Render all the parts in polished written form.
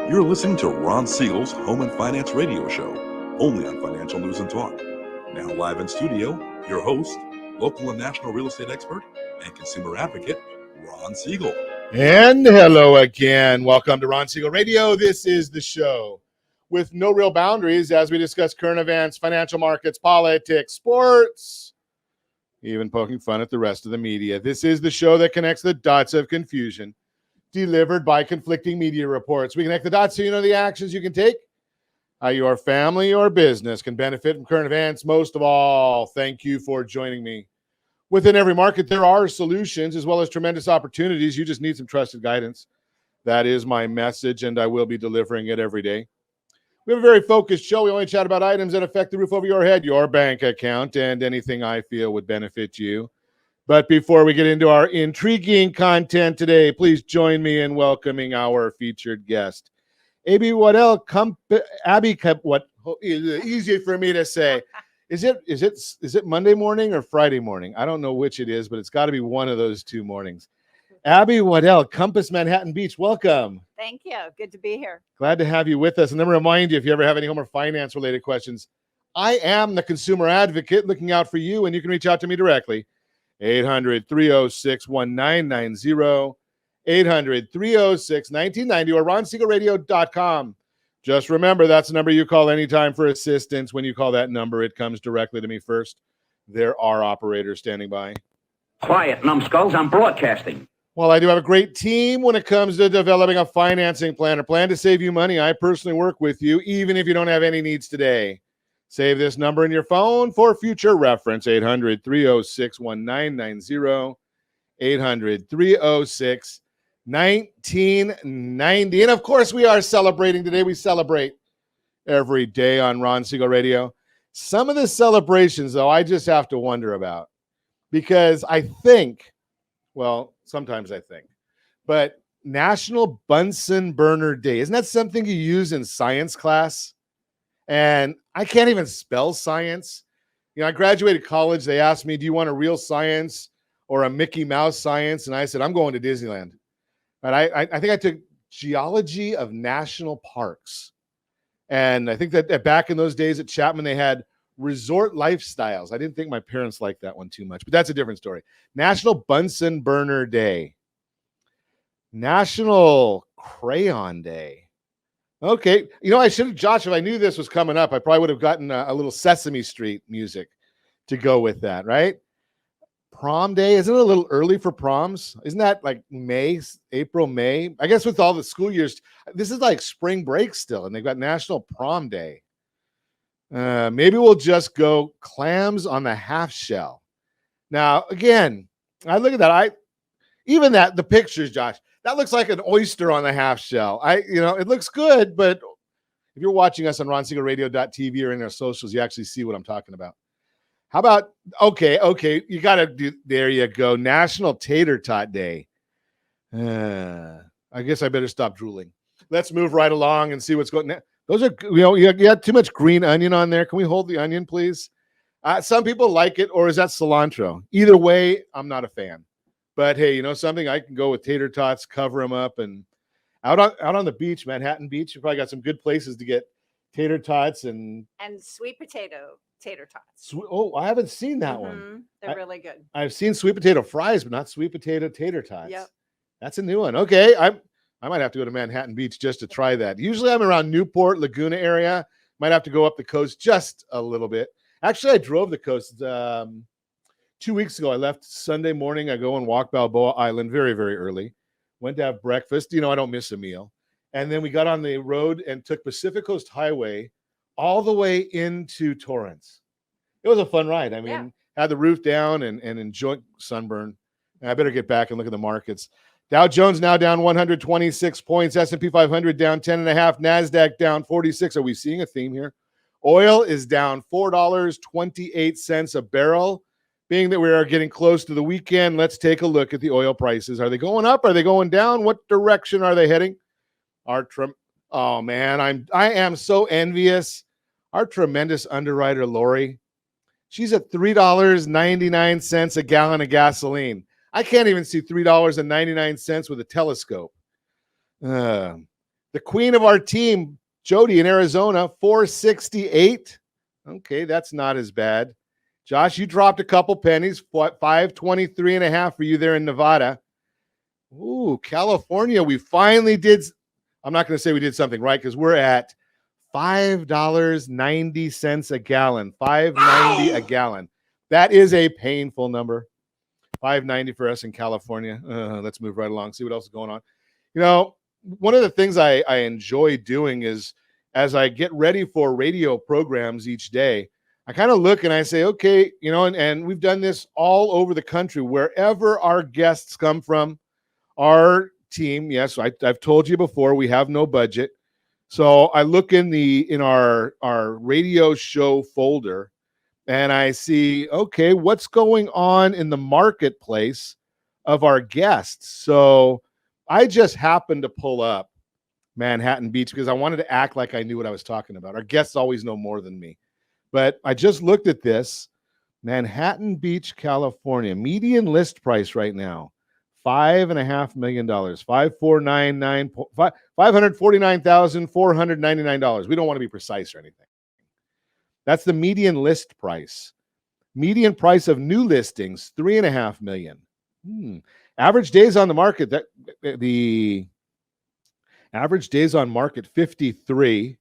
You're listening to Ron Siegel's Home and Finance Radio Show, only on Financial News and Talk. Now live in studio, your host, local and national real estate expert and consumer advocate, Ron Siegel. And hello again. Welcome to Ron Siegel Radio. This is the show with no real boundaries as we discuss current events, financial markets, politics, sports, even poking fun at the rest of the media. This is the show that connects the dots of confusion delivered by conflicting media reports. We connect the dots so you know the actions you can take, how your family or business can benefit from current events. Most of all, thank you for joining me. Within every market, there are solutions as well as tremendous opportunities. You just need some trusted guidance. That is my message, and I will be delivering it every day. We have a very focused show. We only chat about items that affect the roof over your head, your bank account, and anything I feel would benefit you. But before we get into our intriguing content today, please join me in welcoming our featured guest, Abby Waddell. Abby, what? Easy for me to say. Is it Monday morning or Friday morning? I don't know which it is, but it's got to be one of those two mornings. Abby Waddell, Compass Manhattan Beach, welcome. Thank you. Good to be here. Glad to have you with us. And then remind you, if you ever have any home or finance related questions, I am the consumer advocate looking out for you, and you can reach out to me directly. 800-306-1990, 800-306-1990, or ronsiegelradio.com. Just remember, that's the number you call anytime for assistance. When you call that number, it comes directly to me first. There are operators standing by. Quiet, numbskulls, I'm broadcasting. Well, I do have a great team when it comes to developing a financing plan or plan to save you money. I personally work with you, even if you don't have any needs today. Save this number in your phone for future reference, 800-306-1990, 800-306-1990. And, of course, we are celebrating today. We celebrate every day on Ron Siegel Radio. Some of the celebrations, though, I just have to wonder about because I think, well, sometimes I think, but National Bunsen Burner Day, isn't that something you use in science class? And I can't even spell science. You know, I graduated college. They asked me, do you want a real science or a Mickey Mouse science? And I said, I'm going to Disneyland. But I think I took geology of national parks. And I think that back in those days at Chapman, they had resort lifestyles. I didn't think my parents liked that one too much, but that's a different story. National Bunsen Burner Day. National Crayon Day. Okay. You know, I should have, Josh, if I knew this was coming up, I probably would have gotten a little Sesame Street music to go with that, right? Prom day. Isn't it a little early for proms? Isn't that like April, May? I guess with all the school years, this is like spring break still, and they've got National Prom Day. Maybe we'll just go clams on the half shell. Now, again, I look at that. The pictures, Josh, that looks like an oyster on the half shell. It looks good, but if you're watching us on ronsiegelradio.tv or in our socials, you actually see what I'm talking about. How about, okay, you got to do, there you go, National Tater Tot Day. I guess I better stop drooling. Let's move right along and see what's going on. Those are, you got too much green onion on there. Can we hold the onion, please? Some people like it, or is that cilantro? Either way, I'm not a fan. But hey, you know something? I can go with tater tots, cover them up, and out on the beach, Manhattan Beach, you probably got some good places to get tater tots and sweet potato tater tots. I haven't seen that one. They're really good. I've seen sweet potato fries, but not sweet potato tater tots. Yep. That's a new one. Okay, I might have to go to Manhattan Beach just to try that. Usually I'm around Newport, Laguna area. Might have to go up the coast just a little bit. Actually, I drove the coast 2 weeks ago. I left Sunday morning. I go and walk Balboa Island very, very early. Went to have breakfast. You know, I don't miss a meal. And then we got on the road and took Pacific Coast Highway all the way into Torrance. It was a fun ride. I mean, had the roof down and enjoy sunburn. And I better get back and look at the markets. Dow Jones now down 126 points. S&P 500 down 10.5. NASDAQ down 46. Are we seeing a theme here? Oil is down $4.28 a barrel. Being that we are getting close to the weekend, let's take a look at the oil prices. Are they going up? Are they going down? What direction are they heading? Oh man, I am so envious. Our tremendous underwriter, Lori, she's at $3.99 a gallon of gasoline. I can't even see $3.99 with a telescope. The queen of our team, Jody in Arizona, 468. Okay, that's not as bad. Josh, you dropped a couple pennies. 523.5 for you there in Nevada. Ooh, California, we finally did. I'm not going to say we did something right because we're at $5.90 a gallon. $5.90 a gallon. That is a painful number. $5.90 for us in California. Let's move right along. See what else is going on. You know, one of the things I enjoy doing is as I get ready for radio programs each day, I kind of look and I say, okay, you know, and we've done this all over the country, wherever our guests come from, our team. Yes, I've told you before, we have no budget. So I look in our radio show folder and I see, okay, what's going on in the marketplace of our guests. So I just happened to pull up Manhattan Beach because I wanted to act like I knew what I was talking about. Our guests always know more than me. But I just looked at this. Manhattan Beach, California. Median list price right now, $5.5 million. $549,499. We don't want to be precise or anything. That's the median list price. Median price of new listings, $3.5 million. Average days on the market, the average days on market, 53.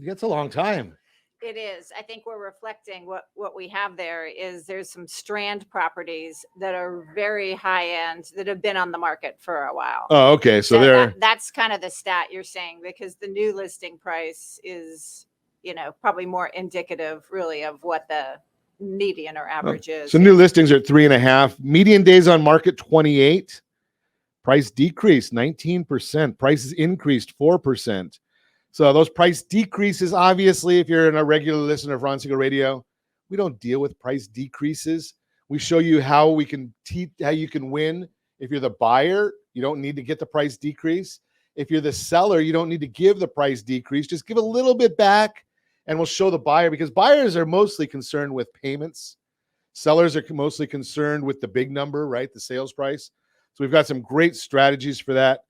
That's a long time. It is. I think we're reflecting what we have there is there's some strand properties that are very high end that have been on the market for a while. Oh, okay. So that's kind of the stat you're saying, because the new listing price is, you know, probably more indicative really of what the median or average is. So new listings are 3.5. Median days on market, 28. Price decreased 19%. Prices increased 4%. So those price decreases, obviously, if you're a regular listener of Ron Siegel Radio, we don't deal with price decreases. We show you how we can how you can win. If you're the buyer, you don't need to get the price decrease. If you're the seller, you don't need to give the price decrease. Just give a little bit back, and we'll show the buyer, because buyers are mostly concerned with payments. Sellers are mostly concerned with the big number, right? The sales price. So we've got some great strategies for that.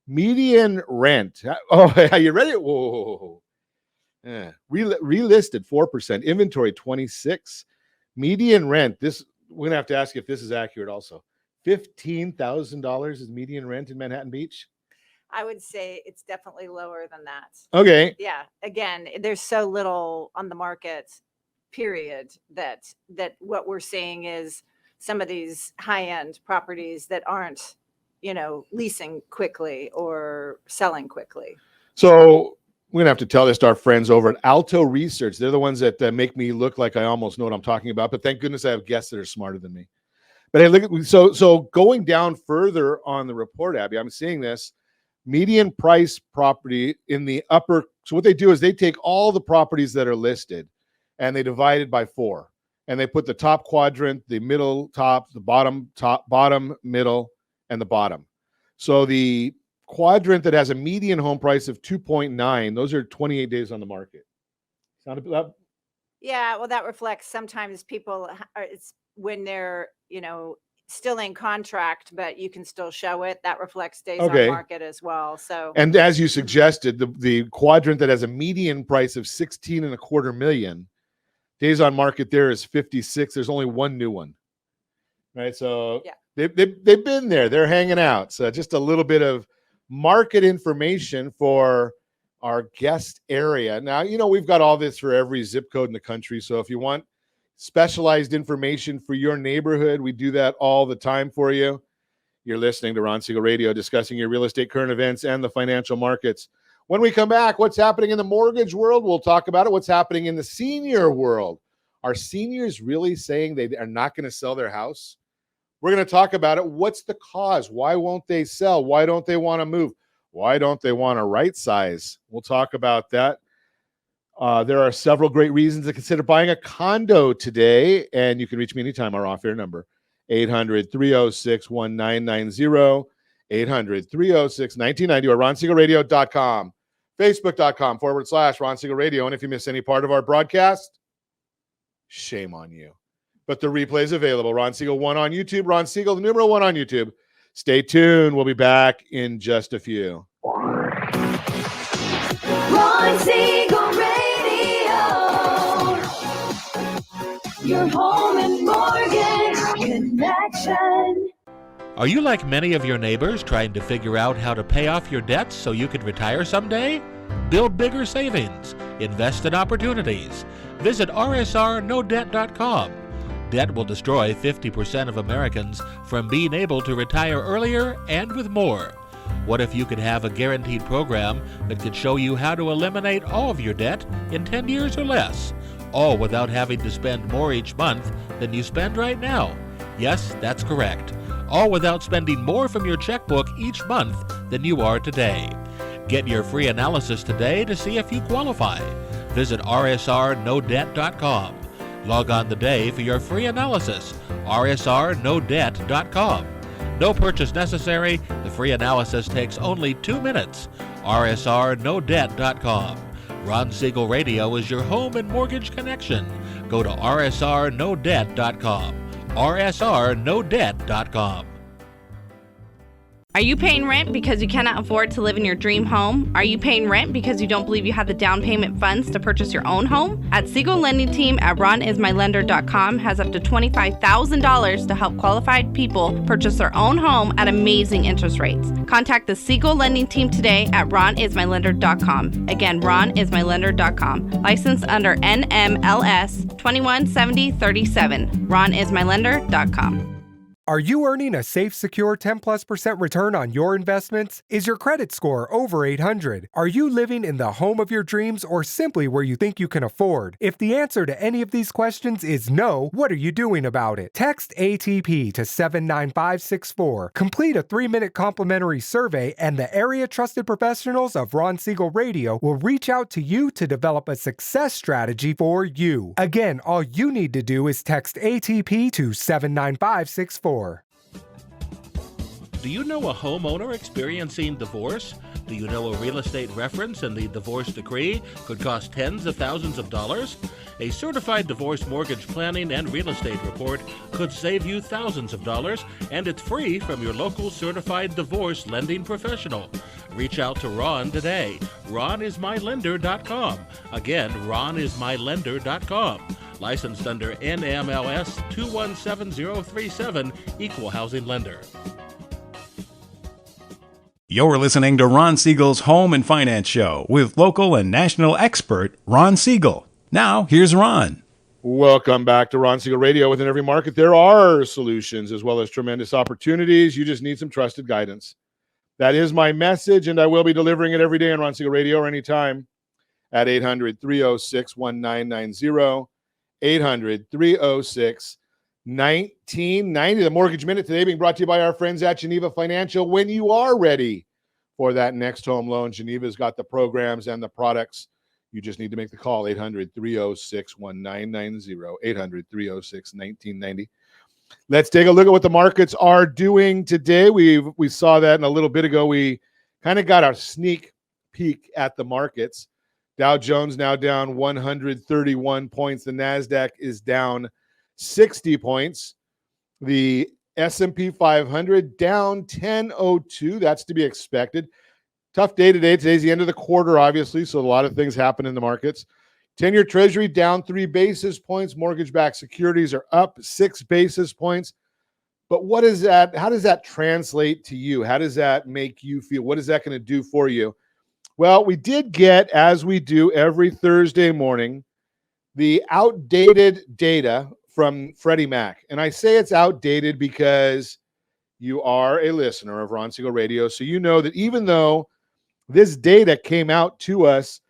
Median rent. Oh, are you ready? Whoa. Yeah. Relisted 4%. Inventory 26. Median rent. This we're gonna have to ask you if this is accurate also. $15,000 is median rent in Manhattan Beach. I would say it's definitely lower than that. Okay. Yeah. Again, there's so little on the market, period, that what we're seeing is some of these high-end properties that aren't, you know, leasing quickly or selling quickly. So we're going to have to tell this to our friends over at Alto Research. They're the ones that make me look like I almost know what I'm talking about, but thank goodness I have guests that are smarter than me. But hey, look at, so going down further on the report, Abby, I'm seeing this median price property in the upper. So what they do is they take all the properties that are listed and they divide it by 4. And they put the top quadrant, the middle top, the bottom top, bottom, middle, and the bottom. So the quadrant that has a median home price of 2.9, those are 28 days on the market. Sound about? Yeah, well, that reflects sometimes people it's when they're, you know, still in contract, but you can still show it. That reflects days on market as well. So, and as you suggested, the quadrant that has a median price of 16.25 million, days on market there is 56. There's only one new one, right? So yeah. They've been there. They're hanging out. So just a little bit of market information for our guest area. Now, you know, we've got all this for every zip code in the country. So if you want specialized information for your neighborhood, we do that all the time for you. You're listening to Ron Siegel Radio, discussing your real estate current events and the financial markets. When we come back, what's happening in the mortgage world? We'll talk about it. What's happening in the senior world? Are seniors really saying they are not going to sell their house? We're going to talk about it. What's the cause? Why won't they sell? Why don't they want to move? Why don't they want to right size? We'll talk about that. There are several great reasons to consider buying a condo today, and you can reach me anytime. Our off-air number, 800-306-1990, 800-306-1990, or RonSiegelRadio.com, Facebook.com/Ron Siegel Radio. And if you miss any part of our broadcast, shame on you. But the replay is available. Ron Siegel 1 on YouTube. Ron Siegel, the numeral 1 on YouTube. Stay tuned. We'll be back in just a few. Ron Siegel Radio, your home and mortgage connection. Are you like many of your neighbors trying to figure out how to pay off your debts so you can retire someday? Build bigger savings. Invest in opportunities. Visit rsrnodebt.com. Debt will destroy 50% of Americans from being able to retire earlier and with more. What if you could have a guaranteed program that could show you how to eliminate all of your debt in 10 years or less, all without having to spend more each month than you spend right now? Yes, that's correct. All without spending more from your checkbook each month than you are today. Get your free analysis today to see if you qualify. Visit rsrnodebt.com. Log on today for your free analysis, rsrnodebt.com. No purchase necessary. The free analysis takes only 2 minutes. rsrnodebt.com. Ron Siegel Radio is your home and mortgage connection. Go to rsrnodebt.com. rsrnodebt.com. Are you paying rent because you cannot afford to live in your dream home? Are you paying rent because you don't believe you have the down payment funds to purchase your own home? At Siegel Lending Team at ronismylender.com has up to $25,000 to help qualified people purchase their own home at amazing interest rates. Contact the Siegel Lending Team today at ronismylender.com. Again, ronismylender.com. Licensed under NMLS 217037. ronismylender.com. Are you earning a safe, secure 10+% return on your investments? Is your credit score over 800? Are you living in the home of your dreams or simply where you think you can afford? If the answer to any of these questions is no, what are you doing about it? Text ATP to 79564. Complete a 3-minute complimentary survey and the area trusted professionals of Ron Siegel Radio will reach out to you to develop a success strategy for you. Again, all you need to do is text ATP to 79564. Do you know a homeowner experiencing divorce? Do you know a real estate reference and the divorce decree could cost tens of thousands of dollars? A certified divorce mortgage planning and real estate report could save you thousands of dollars, and it's free from your local certified divorce lending professional. Reach out to Ron today. ronismylender.com. Again, ronismylender.com. Licensed under NMLS 217037, Equal Housing Lender. You're listening to Ron Siegel's Home and Finance Show with local and national expert Ron Siegel. Now, here's Ron. Welcome back to Ron Siegel Radio. Within every market, there are solutions as well as tremendous opportunities. You just need some trusted guidance. That is my message, and I will be delivering it every day on Ron Siegel Radio or anytime at 800-306-1990, 800-306-1990. The Mortgage Minute today being brought to you by our friends at Geneva Financial. When you are ready for that next home loan, Geneva's got the programs and the products. You just need to make the call, 800-306-1990, 800-306-1990. Let's take a look at what the markets are doing today. We saw that in a little bit ago. We kind of got a sneak peek at the markets. Dow Jones now down 131 points. The NASDAQ is down 60 points. The S&P 500 down 1002. That's to be expected. Tough day today. Today's the end of the quarter, obviously, so a lot of things happen in the markets. 10-year Treasury down 3 basis points. Mortgage-backed securities are up 6 basis points. But what is that? How does that translate to you? How does that make you feel? What is that going to do for you? Well, we did get, as we do every Thursday morning, the outdated data from Freddie Mac. And I say it's outdated because you are a listener of Ron Siegel Radio, so you know that even though this data came out to us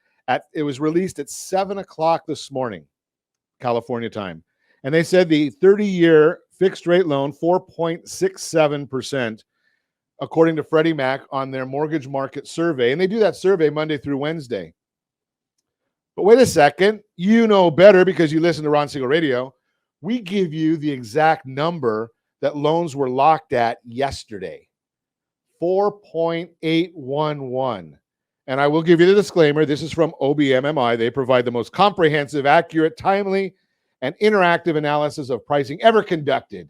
it was released at 7 o'clock this morning, California time. And they said the 30-year fixed rate loan, 4.67%, according to Freddie Mac on their mortgage market survey. And they do that survey Monday through Wednesday. But wait a second. You know better because you listen to Ron Siegel Radio. We give you the exact number that loans were locked at yesterday. 4.811. And I will give you the disclaimer. This is from OBMMI. They provide the most comprehensive, accurate, timely, and interactive analysis of pricing ever conducted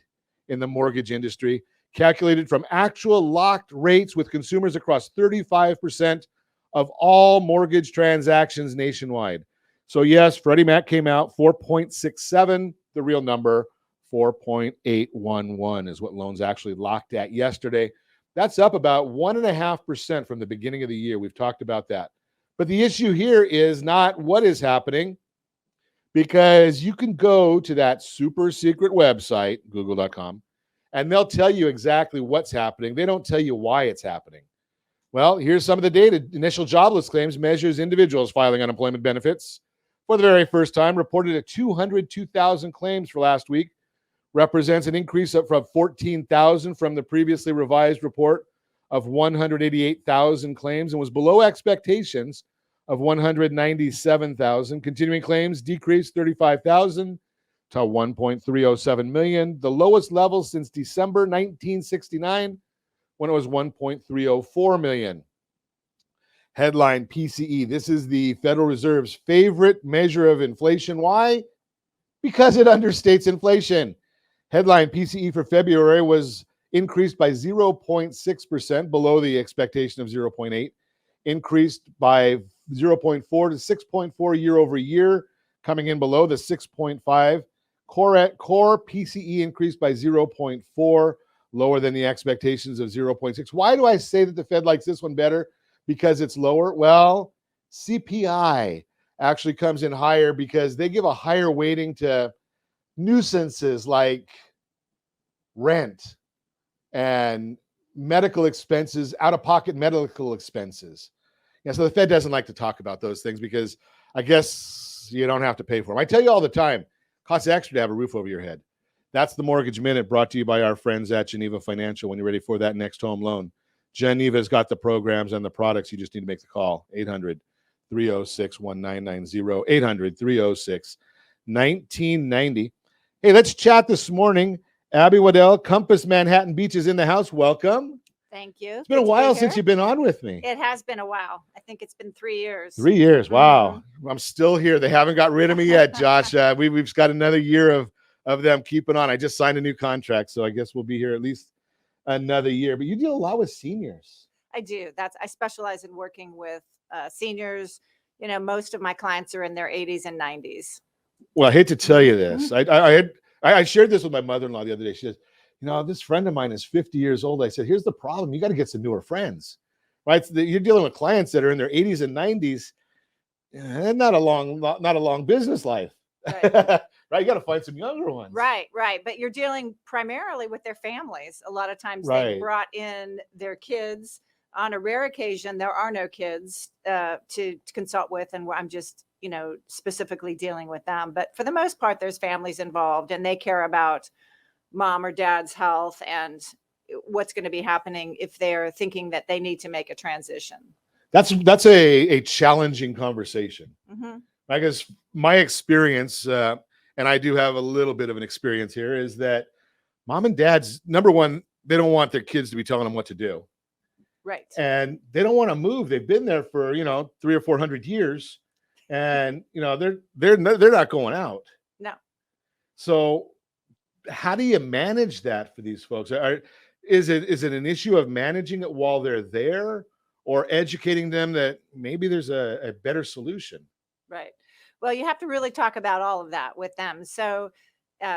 in the mortgage industry, calculated from actual locked rates with consumers across 35% of all mortgage transactions nationwide. So yes, Freddie Mac came out 4.67, the real number 4.811 is what loans actually locked at yesterday. That's up about 1.5% from the beginning of the year. We've talked about that. But the issue here is not what is happening, because you can go to that super secret website, google.com, and they'll tell you exactly what's happening. They don't tell you why it's happening. Well, here's some of the data. Initial jobless claims measures individuals filing unemployment benefits for the very first time, reported at 202,000 claims for last week, represents an increase up from 14,000 from the previously revised report of 188,000 claims, and was below expectations of 197,000. Continuing claims decreased 35,000 to 1.307 million, the lowest level since December 1969, when it was 1.304 million. Headline PCE. This is the Federal Reserve's favorite measure of inflation. Why? Because it understates inflation. Headline PCE for February was increased by 0.6%, below the expectation of 0.8, increased by 0.4 to 6.4 year over year, coming in below the 6.5. Core PCE increased by 0.4, lower than the expectations of 0.6. Why do I say that the Fed likes this one better? Because it's lower? Well, CPI actually comes in higher because they give a higher weighting to nuisances like rent and medical expenses, out-of-pocket medical expenses. Yeah, so the Fed doesn't like to talk about those things because I guess you don't have to pay for them. I tell you all the time, costs extra to have a roof over your head. That's the Mortgage Minute, brought to you by our friends at Geneva Financial. When you're ready for that next home loan, Geneva's got the programs and the products. You just need to make the call. 800-306-1990. 800-306-1990. Hey, let's chat this morning. Abby Waddell, Compass Manhattan Beach is in the house. Welcome. Thank you. It's been a while since you've been on with me. It has been a while. I think it's been 3 years. 3 years. Wow. I'm still here. They haven't got rid of me yet, Josh. We've got another year of them keeping on. I just signed a new contract, so I guess we'll be here at least another year. But you deal a lot with seniors. I do. I specialize in working with seniors. You know, most of my clients are in their 80s and 90s. Well, I hate to tell you this. I shared this with my mother-in-law the other day. She says, you know, this friend of mine is 50 years old. I said, here's the problem. You got to get some newer friends, right? So you're dealing with clients that are in their 80s and 90s, and not a long business life, Right. right? You got to find some younger ones. Right. But you're dealing primarily with their families. A lot of times Right. they brought in their kids. On a rare occasion, there are no kids to consult with, and I'm just, you know, specifically dealing with them. But for the most part, there's families involved, and they care about mom or dad's health and what's going to be happening if they're thinking that they need to make a transition. That's a challenging conversation. Mm-hmm. I guess my experience, and I do have a little bit of an experience here, is that mom and dad's, number one, they don't want their kids to be telling them what to do. Right. And they don't want to move. They've been there for, 300 or 400 years, and they're not going out. No. So how do you manage that for these folks? Is it an issue of managing it while they're there, or educating them that maybe there's a better solution? Right. Well, you have to really talk about all of that with them. So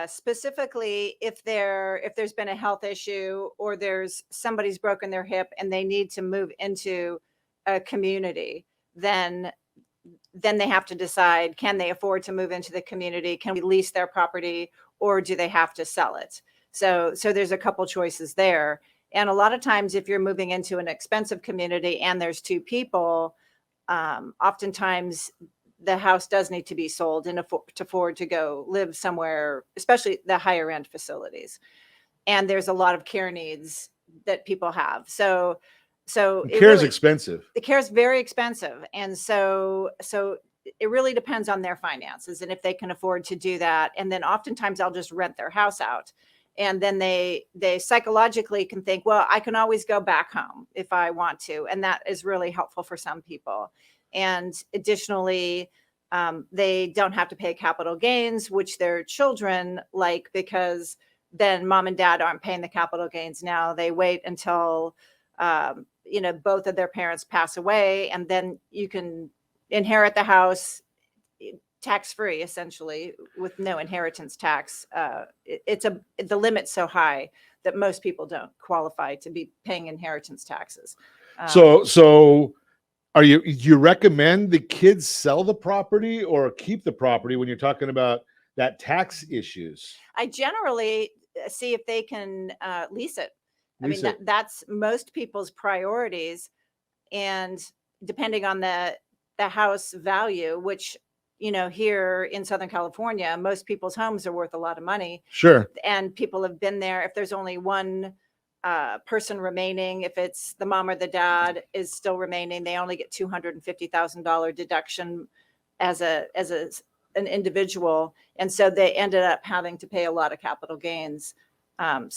specifically, if there's been a health issue, or there's somebody's broken their hip and they need to move into a community, then they have to decide, can they afford to move into the community? Can we lease their property, or do they have to sell it? So there's a couple choices there. And a lot of times, if you're moving into an expensive community and there's two people, oftentimes the house does need to be sold and afford to go live somewhere, especially the higher end facilities. And there's a lot of care needs that people have. So care is expensive. The care is very expensive. And so it really depends on their finances and if they can afford to do that. And then oftentimes I'll just rent their house out. And then they psychologically can think, well, I can always go back home if I want to. And that is really helpful for some people. And additionally, they don't have to pay capital gains, which their children like, because then mom and dad aren't paying the capital gains now. They wait until both of their parents pass away, and then you can inherit the house tax-free, essentially, with no inheritance tax. The limit's so high that most people don't qualify to be paying inheritance taxes. So you recommend the kids sell the property or keep the property when you're talking about that tax issues? I generally see if they can lease it. Lease it. That's most people's priorities, and depending on the house value, which here in Southern California, most people's homes are worth a lot of money. Sure. And people have been there. If there's only one person remaining, if it's the mom or the dad is still remaining, they only get $250,000 deduction as an individual, and so they ended up having to pay a lot of capital gains. And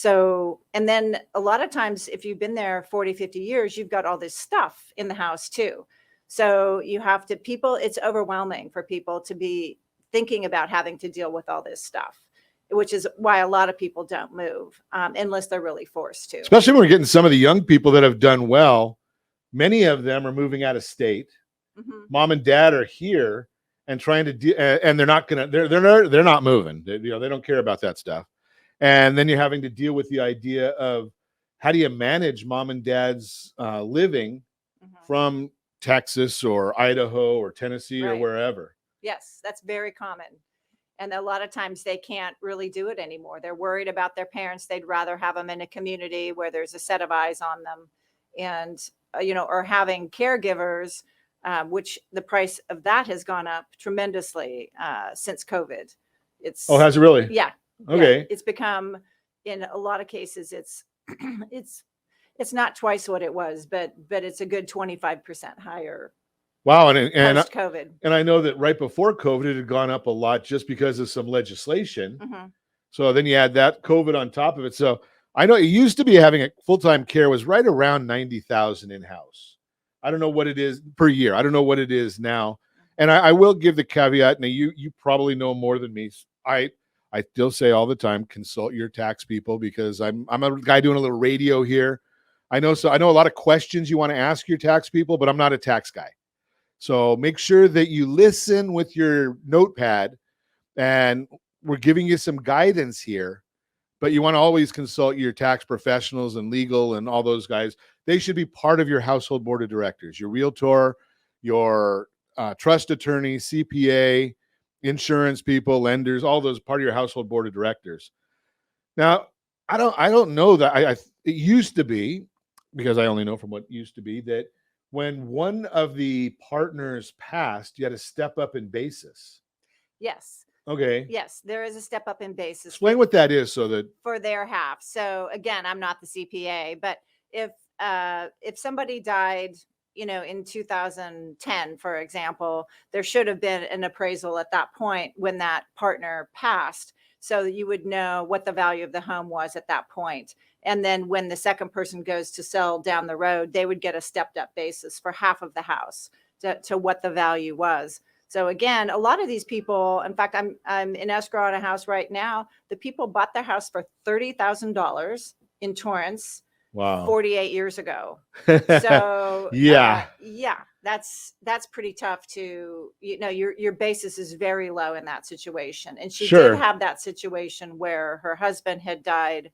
then a lot of times, if you've been there 40, 50 years, you've got all this stuff in the house too. So you have to, it's overwhelming for people to be thinking about having to deal with all this stuff, which is why a lot of people don't move unless they're really forced to. Especially when we're getting some of the young people that have done well. Many of them are moving out of state. Mm-hmm. Mom and dad are here and trying to and they're not moving. They don't care about that stuff. And then you're having to deal with the idea of how do you manage mom and dad's living from Texas or Idaho or Tennessee or wherever. Yes, that's very common. And a lot of times they can't really do it anymore. They're worried about their parents. They'd rather have them in a community where there's a set of eyes on them, and or having caregivers, which the price of that has gone up tremendously since COVID. Has it really? Yeah. Okay. Yeah. It's become, in a lot of cases, it's not twice what it was, but it's a good 25% higher. Wow. And post-COVID. And I know that right before COVID, it had gone up a lot just because of some legislation. Mm-hmm. So then you add that COVID on top of it. So I know it used to be having a full-time care was right around 90,000 in-house. I don't know what it is per year. I don't know what it is now. And I will give the caveat. Now you probably know more than me. I still say all the time, consult your tax people, because I'm a guy doing a little radio here. I know a lot of questions you want to ask your tax people, but I'm not a tax guy. So make sure that you listen with your notepad, and we're giving you some guidance here, but you want to always consult your tax professionals and legal and all those guys. They should be part of your household board of directors, your realtor, your trust attorney, CPA, insurance people, lenders, all those part of your household board of directors. Now, I don't know that it used to be, because I only know from what used to be, that when one of the partners passed, you had to step up in basis. Yes. Okay. Yes, there is a step up in basis. Explain what that is, so that for their half. So again, I'm not the CPA, but if somebody died, in 2010, for example, there should have been an appraisal at that point when that partner passed, so that you would know what the value of the home was at that point. And then when the second person goes to sell down the road, they would get a stepped up basis for half of the house to what the value was. So again, a lot of these people, in fact, I'm in escrow on a house right now. The people bought their house for $30,000 in Torrance. Wow. 48 years ago. So yeah, that's pretty tough to, your basis is very low in that situation. And she Sure. did have that situation where her husband had died,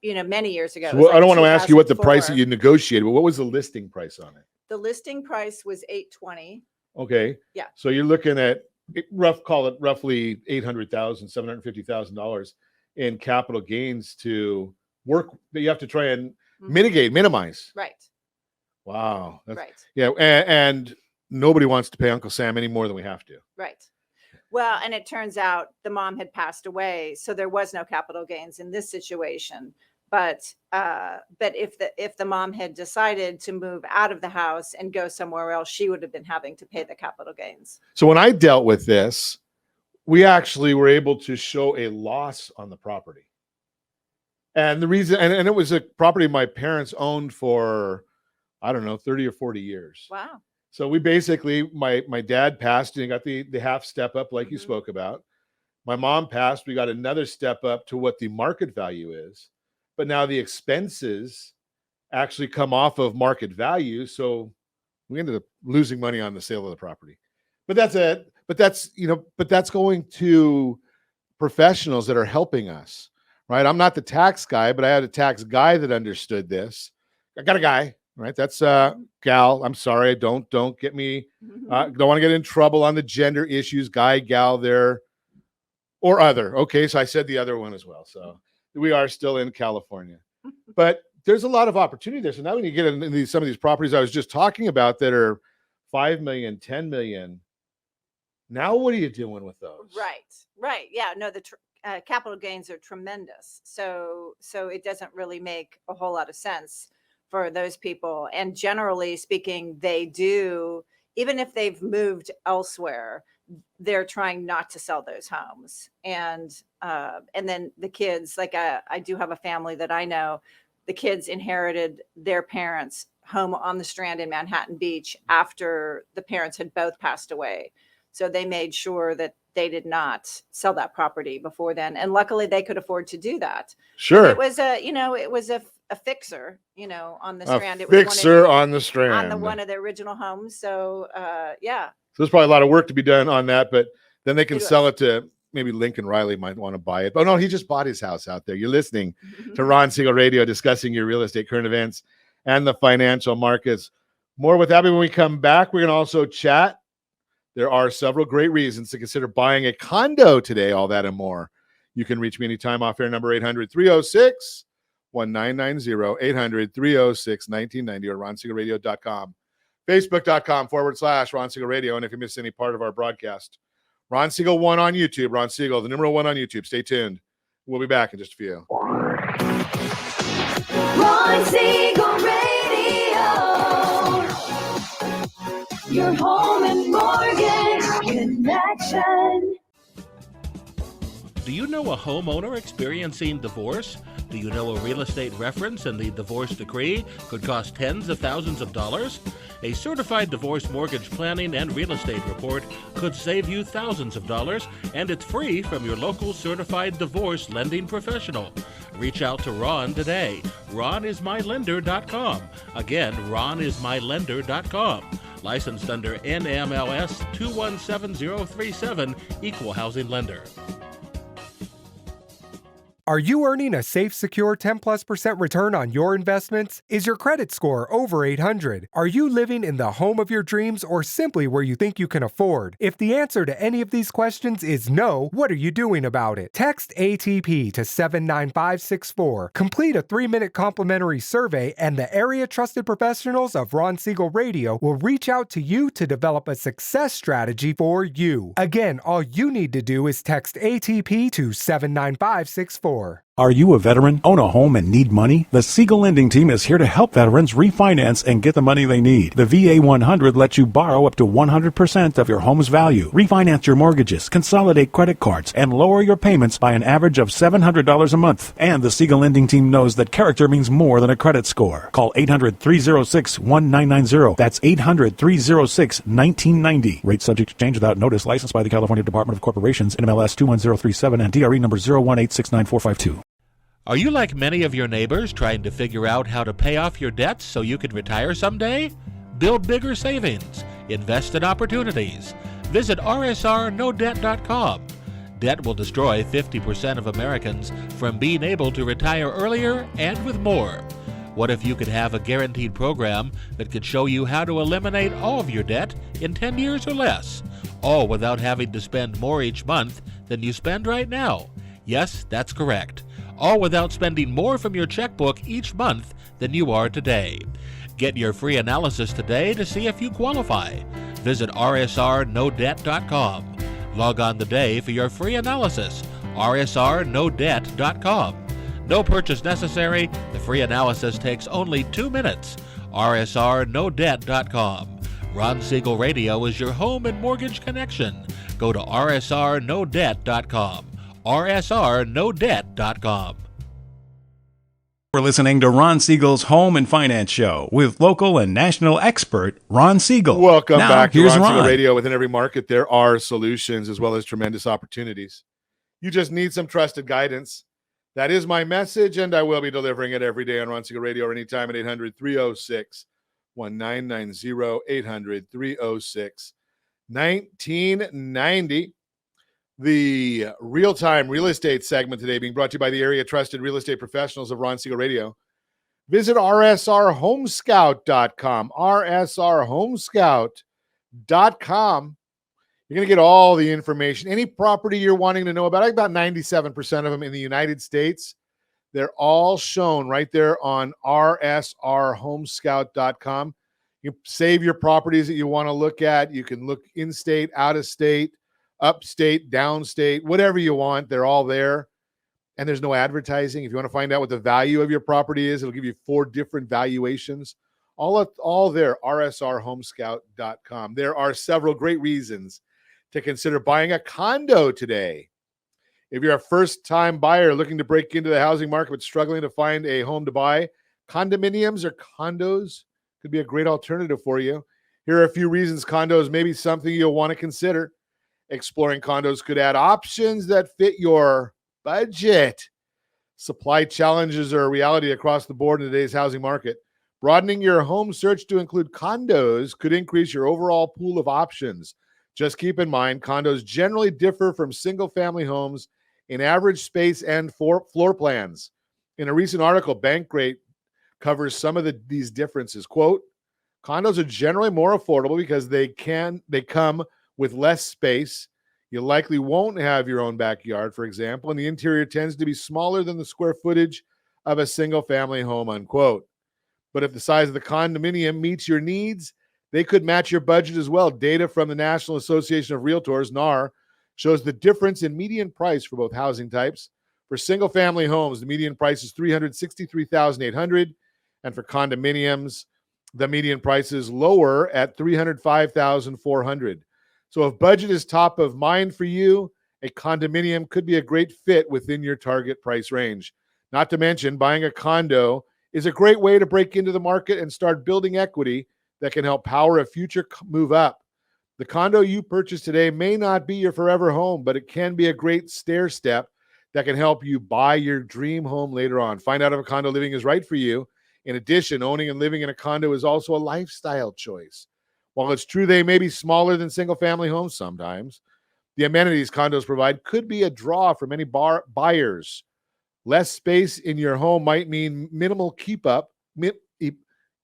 many years ago. So I don't want to ask you what the price that you negotiated, but what was the listing price on it? The listing price was $820,000. Okay. Yeah. So you're looking at roughly $800,000, $750,000 in capital gains to work that you have to try and minimize. Right. Wow. Right. Yeah. And nobody wants to pay Uncle Sam any more than we have to. Right. Well, and it turns out the mom had passed away, so there was no capital gains in this situation. But if the mom had decided to move out of the house and go somewhere else, she would have been having to pay the capital gains. So when I dealt with this, we actually were able to show a loss on the property. And the reason, and it was a property my parents owned for, I don't know, 30 or 40 years. Wow. So we basically, my dad passed and he got the half step up like you spoke about. My mom passed, we got another step up to what the market value is. But now the expenses actually come off of market value. So we ended up losing money on the sale of the property. But that's it. But that's going to professionals that are helping us, right? I'm not the tax guy, but I had a tax guy that understood this. I got a guy, right? That's gal. I'm sorry. Don't get me, don't want to get in trouble on the gender issues, guy, gal there, or other. Okay, so I said the other one as well. So we are still in California. But there's a lot of opportunity there. So now when you get into some of these properties I was just talking about that are 5 million, 10 million, now what are you doing with those? Right. Yeah. No, the capital gains are tremendous. So it doesn't really make a whole lot of sense for those people. And generally speaking, they do, even if they've moved elsewhere, they're trying not to sell those homes. And then the kids, like I do have a family that I know, the kids inherited their parents' home on the Strand in Manhattan Beach after the parents had both passed away. So they made sure that they did not sell that property before then. And luckily they could afford to do that. Sure. It was a fixer, on the Strand. It was fixer on the Strand. On one of the original homes. So, yeah. So there's probably a lot of work to be done on that, but then they can sell it to maybe Lincoln Riley might want to buy it. Oh, no, he just bought his house out there. You're listening to Ron Siegel Radio discussing your real estate current events and the financial markets. More with Abby when we come back. We're going to also chat. There are several great reasons to consider buying a condo today, all that and more. You can reach me anytime off air number 800-306-1990, 800-306-1990, or ronsiegelradio.com, facebook.com/Ron Siegel Radio. And if you miss any part of our broadcast, Ron Siegel 1 on YouTube, Ron Siegel, the number 1 on YouTube. Stay tuned. We'll be back in just a few. Ron Siegel Radio, your home and mortgage connection. Do you know a homeowner experiencing divorce? Do you know a real estate reference and the divorce decree could cost tens of thousands of dollars? A certified divorce mortgage planning and real estate report could save you thousands of dollars, and it's free from your local certified divorce lending professional. Reach out to Ron today. RonIsMyLender.com. Again, RonIsMyLender.com. Licensed under NMLS 217037, Equal Housing Lender. Are you earning a safe, secure 10+% return on your investments? Is your credit score over 800? Are you living in the home of your dreams or simply where you think you can afford? If the answer to any of these questions is no, what are you doing about it? Text ATP to 79564. Complete a 3-minute complimentary survey, and the area trusted professionals of Ron Siegel Radio will reach out to you to develop a success strategy for you. Again, all you need to do is text ATP to 79564. Are you a veteran, own a home, and need money? The Siegel Lending Team is here to help veterans refinance and get the money they need. The VA 100 lets you borrow up to 100% of your home's value, refinance your mortgages, consolidate credit cards, and lower your payments by an average of $700 a month. And the Siegel Lending Team knows that character means more than a credit score. Call 800-306-1990. That's 800-306-1990. Rate subject to change without notice. Licensed by the California Department of Corporations, NMLS 21037, and DRE number 0186945. Are you like many of your neighbors trying to figure out how to pay off your debts so you can retire someday? Build bigger savings. Invest in opportunities. Visit rsrnodebt.com. Debt will destroy 50% of Americans from being able to retire earlier and with more. What if you could have a guaranteed program that could show you how to eliminate all of your debt in 10 years or less, all without having to spend more each month than you spend right now? Yes, that's correct. All without spending more from your checkbook each month than you are today. Get your free analysis today to see if you qualify. Visit rsrnodebt.com. Log on today for your free analysis. rsrnodebt.com. No purchase necessary. The free analysis takes only 2 minutes. rsrnodebt.com. Ron Siegel Radio is your home and mortgage connection. Go to rsrnodebt.com. rsrnodebt.com. We're listening to Ron Siegel's Home and Finance Show with local and national expert Ron Siegel. Welcome now, back to here's Ron Siegel Ron. Radio. Within every market, there are solutions as well as tremendous opportunities. You just need some trusted guidance. That is my message, and I will be delivering it every day on Ron Siegel Radio or anytime at 800-306-1990, 800-306-1990. The real-time real estate segment today being brought to you by the area trusted real estate professionals of Ron Siegel Radio. Visit rsrhomescout.com, rsrhomescout.com. You're going to get all the information. Any property you're wanting to know about, about 97% of them in the United States, they're all shown right there on rsrhomescout.com. You can save your properties that you want to look at. You can look in-state, out-of-state, upstate, downstate, whatever you want. They're all there. And there's no advertising. If you want to find out what the value of your property is, it'll give you 4 different valuations. All there, rsrhomescout.com. There are several great reasons to consider buying a condo today. If you're a first-time buyer looking to break into the housing market but struggling to find a home to buy, condominiums or condos could be a great alternative for you. Here are a few reasons condos may be something you'll want to consider. Exploring condos could add options that fit your budget. Supply challenges are a reality across the board in today's housing market. Broadening your home search to include condos could increase your overall pool of options. Just keep in mind, condos generally differ from single-family homes in average space and floor plans. In a recent article, Bankrate covers some of these differences. Quote, condos are generally more affordable because they come with less space. You likely won't have your own backyard, for example, and the interior tends to be smaller than the square footage of a single-family home, unquote. But if the size of the condominium meets your needs, they could match your budget as well. Data from the National Association of Realtors, NAR, shows the difference in median price for both housing types. For single-family homes, the median price is $363,800, and for condominiums, the median price is lower at $305,400. So if budget is top of mind for you, a condominium could be a great fit within your target price range. Not to mention, buying a condo is a great way to break into the market and start building equity that can help power a future move up. The condo you purchase today may not be your forever home, but it can be a great stair step that can help you buy your dream home later on. Find out if a condo living is right for you. In addition, owning and living in a condo is also a lifestyle choice. While it's true they may be smaller than single-family homes sometimes, the amenities condos provide could be a draw for many buyers. Less space in your home might mean minimal keep up.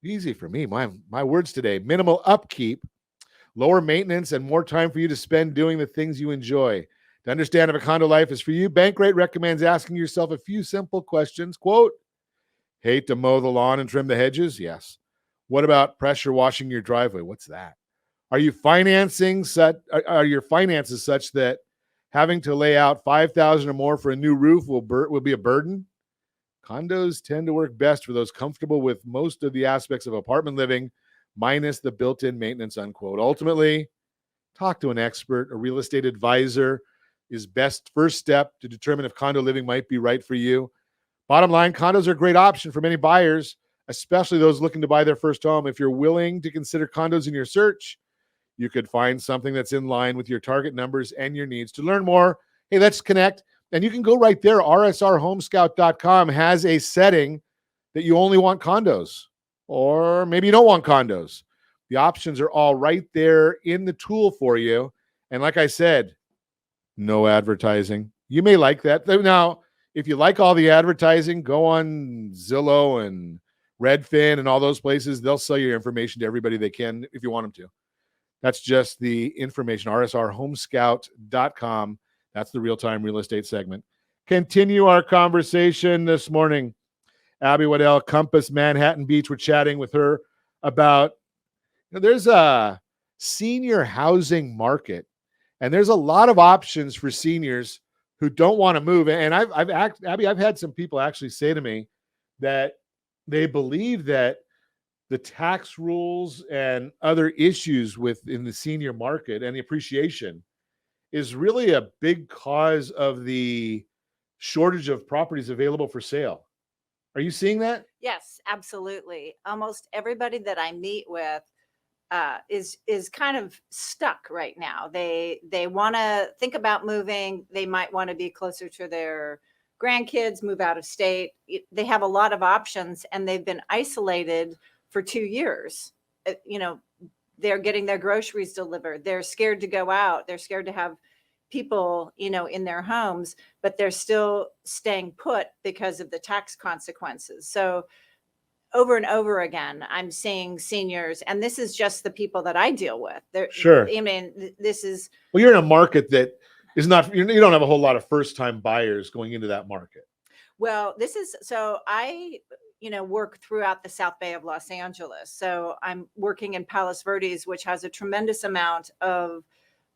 Easy for me, my words today. Minimal upkeep, lower maintenance, and more time for you to spend doing the things you enjoy. To understand if a condo life is for you, Bankrate recommends asking yourself a few simple questions. Quote, hate to mow the lawn and trim the hedges? Yes. What about pressure washing your driveway? What's that? Are your finances such that having to lay out $5,000 or more for a new roof will be a burden? Condos tend to work best for those comfortable with most of the aspects of apartment living, minus the built-in maintenance, unquote. Ultimately, talk to an expert. A real estate advisor is best first step to determine if condo living might be right for you. Bottom line, condos are a great option for many buyers, especially those looking to buy their first home. If you're willing to consider condos in your search, you could find something that's in line with your target numbers and your needs. To learn more, hey, let's connect. And you can go right there. rsrhomescout.com has a setting that you only want condos, or maybe you don't want condos. The options are all right there in the tool for you. And like I said, no advertising. You may like that. Now, if you like all the advertising, go on Zillow and Redfin and all those places. They'll sell your information to everybody they can if you want them to. That's just the information, rsrhomescout.com. That's the real-time real estate segment. Continue our conversation this morning. Abby Waddell, Compass Manhattan Beach. We're chatting with her about, there's a senior housing market, and there's a lot of options for seniors who don't want to move. And Abby, I've had some people actually say to me that they believe that the tax rules and other issues within the senior market and the appreciation is really a big cause of the shortage of properties available for sale. Are you seeing that? Yes, absolutely. Almost everybody that I meet with is kind of stuck right now. They want to think about moving. They might want to be closer to their grandkids, move out of state. They have a lot of options, and they've been isolated for 2 years. They're getting their groceries delivered. They're scared to go out. They're scared to have people, in their homes, but they're still staying put because of the tax consequences. So over and over again, I'm seeing seniors, and this is just the people that I deal with. Sure. I mean, this is. Well, you're in a market that is not, you don't have a whole lot of first-time buyers going into that market. Well, I work throughout the South Bay of Los Angeles. So I'm working in Palos Verdes, which has a tremendous amount of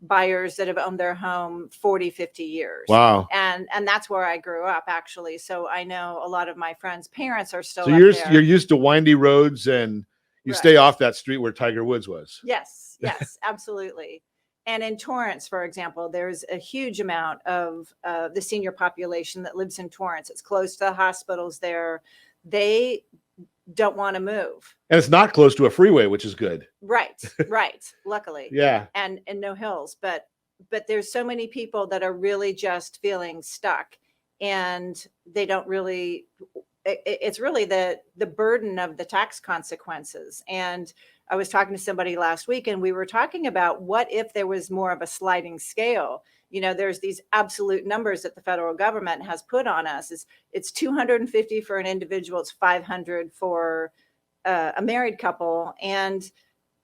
buyers that have owned their home 40, 50 years. Wow. And that's where I grew up, actually. So I know a lot of my friends' parents are still So up you're there. used to windy roads, and you Right. stay off that street where Tiger Woods was. Yes, absolutely. And in Torrance, for example, there's a huge amount of the senior population that lives in Torrance. It's close to the hospitals there. They don't want to move. And it's not close to a freeway, which is good. Right. Luckily. Yeah. And no hills, but there's so many people that are really just feeling stuck, and they don't really. It's really the burden of the tax consequences. And I was talking to somebody last week, and we were talking about what if there was more of a sliding scale. There's these absolute numbers that the federal government has put on us. It's $250 for an individual. It's $500 for a married couple. And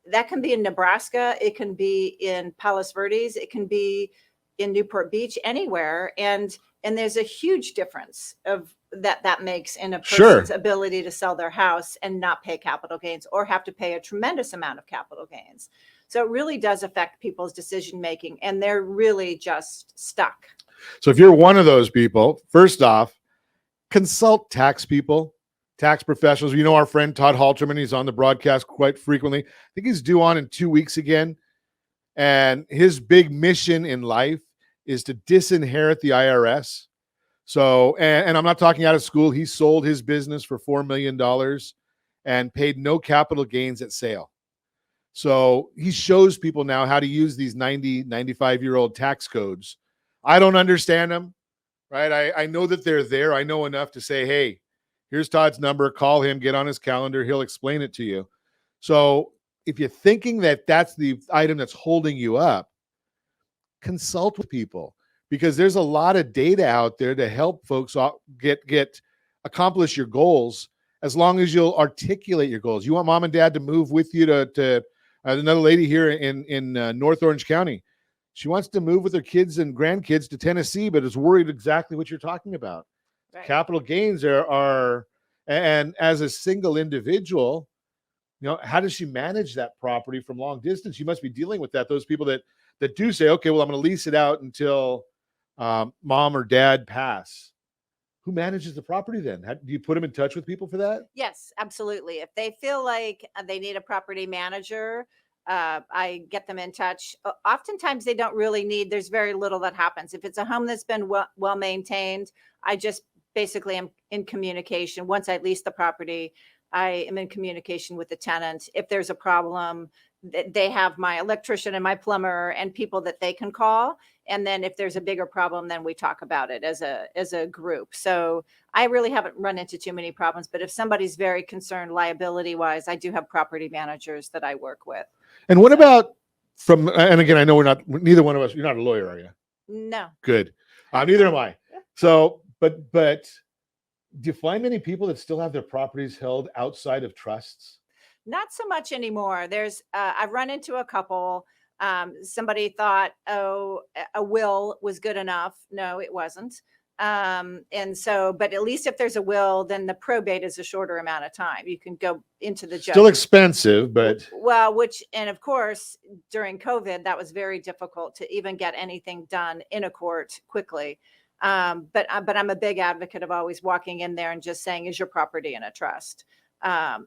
that can be in Nebraska. It can be in Palos Verdes. It can be in Newport Beach, anywhere. And there's a huge difference of that makes in a person's ability to sell their house and not pay capital gains, or have to pay a tremendous amount of capital gains. So it really does affect people's decision making, and they're really just stuck. So if you're one of those people, first off, consult tax people, tax professionals. Our friend Todd Halterman, he's on the broadcast quite frequently. I think he's due on in 2 weeks again. And his big mission in life is to disinherit the IRS. So, and I'm not talking out of school. He sold his business for $4 million and paid no capital gains at sale. So he shows people now how to use these 90, 95-year-old tax codes. I don't understand them, right? I know that they're there. I know enough to say, hey, here's Todd's number. Call him, get on his calendar. He'll explain it to you. So if you're thinking that that's the item that's holding you up, consult with people, because there's a lot of data out there to help folks accomplish your goals, as long as you'll articulate your goals. You want mom and dad to move with you to another lady here in North Orange County. She wants to move with her kids and grandkids to Tennessee, but is worried exactly what you're talking about. Right. Capital gains are, and as a single individual, how does she manage that property from long distance? You must be dealing with that. Those people that do say, okay, well, I'm going to lease it out until mom or dad pass. Who manages the property then? Do you put them in touch with people for that? Yes, absolutely. If they feel like they need a property manager, I get them in touch. Oftentimes they don't really need, there's very little that happens. If it's a home that's been well maintained, I just basically am in communication. Once I lease the property, I am in communication with the tenant. If there's a problem, they have my electrician and my plumber and people that they can call. And then if there's a bigger problem, then we talk about it as a group. So I really haven't run into too many problems, but if somebody's very concerned liability wise, I do have property managers that I work with. And what about and again, I know neither one of us, you're not a lawyer, are you? No. Good. Neither am I. So, but do you find many people that still have their properties held outside of trusts? Not so much anymore. I've run into a couple. Somebody thought, a will was good enough. No, it wasn't. And so, but at least if there's a will, then the probate is a shorter amount of time. You can go into the judge. Still expensive, but. Well, and of course, during COVID, that was very difficult to even get anything done in a court quickly. But I'm a big advocate of always walking in there and just saying, is your property in a trust?